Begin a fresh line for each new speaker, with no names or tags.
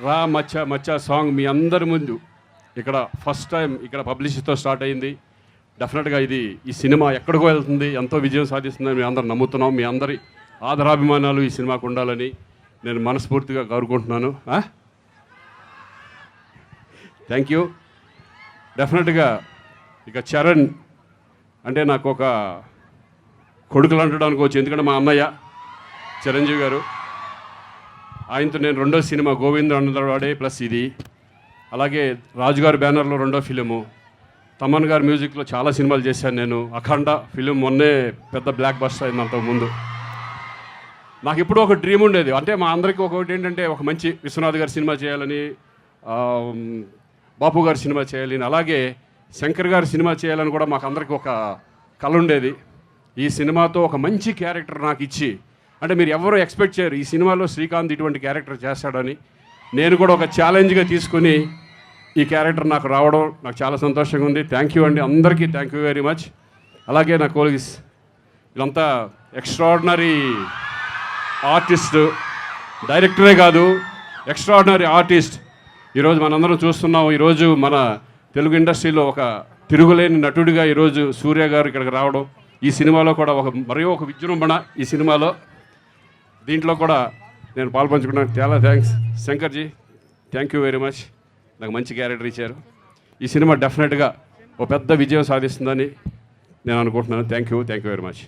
రా మచ్చ మచ్చ సాంగ్ మీ అందరి ముందు ఇక్కడ ఫస్ట్ టైం ఇక్కడ పబ్లిసిటీతో స్టార్ట్ అయింది. డెఫినెట్గా ఈ సినిమా ఎక్కడికో వెళ్తుంది, ఎంతో విజయం సాధిస్తుందని మేము అందరం నమ్ముతున్నాం. మీ అందరి ఆదరాభిమానాలు ఈ సినిమాకు ఉండాలని నేను మనస్ఫూర్తిగా కోరుకుంటున్నాను. Thank you. డెఫినెట్గా ఇక చరణ్ అంటే నాకు ఒక కొడుకులు అంటడానికి వచ్చి, ఎందుకంటే మా అన్నయ్య చిరంజీవి గారు, ఆయనతో నేను రెండో సినిమా గోవింద్ అన్నవాడే ప్లస్ ఇది, అలాగే రాజుగారి బ్యానర్లో రెండో ఫిలిము, తమన్ గారి మ్యూజిక్లో చాలా సినిమాలు చేశాను నేను. అఖండ ఫిలిం మొన్నే పెద్ద బ్లాక్ బస్టర్ అయింది. అంతకుముందు నాకు ఇప్పుడు ఒక డ్రీమ్ ఉండేది, అంటే మా అందరికీ ఒకటి ఏంటంటే ఒక మంచి విశ్వనాథ్ గారి సినిమా చేయాలని, బాపు గారి సినిమా చేయాలని, అలాగే శంకర్ గారి సినిమా చేయాలని కూడా మాకు అందరికీ ఒక కళ ఉండేది. ఈ సినిమాతో ఒక మంచి క్యారెక్టర్ నాకు ఇచ్చి, అంటే మీరు ఎవరు ఎక్స్పెక్ట్ చేయరు ఈ సినిమాలో శ్రీకాంత్ ఇటువంటి క్యారెక్టర్ చేస్తాడని. నేను కూడా ఒక ఛాలెంజ్గా తీసుకుని ఈ క్యారెక్టర్ నాకు రావడం నాకు చాలా సంతోషంగా ఉంది. థ్యాంక్ యూ అండి, అందరికీ థ్యాంక్ యూ వెరీ మచ్. అలాగే నా కోలీగ్స్ వీళ్ళంతా ఎక్స్ట్రాడినరీ ఆర్టిస్ట్, డైరెక్టరే కాదు ఎక్స్ట్రాడినరీ ఆర్టిస్ట్. ఈరోజు మనందరం చూస్తున్నాం. ఈరోజు మన తెలుగు ఇండస్ట్రీలో ఒక తిరుగులేని నటుడిగా ఈరోజు సూర్య గారు ఇక్కడికి రావడం, ఈ సినిమాలో కూడా మరీ ఒక విజృంభణ ఈ సినిమాలో, దీంట్లో కూడా నేను పాల్పంచుకున్నాను. చాలా thanks శంకర్జీ, thank you very much. నాకు మంచి క్యారెక్టర్ ఇచ్చారు. ఈ సినిమా డెఫినెట్గా ఒక పెద్ద విజయం సాధిస్తుందని నేను అనుకుంటున్నాను. Thank you very much.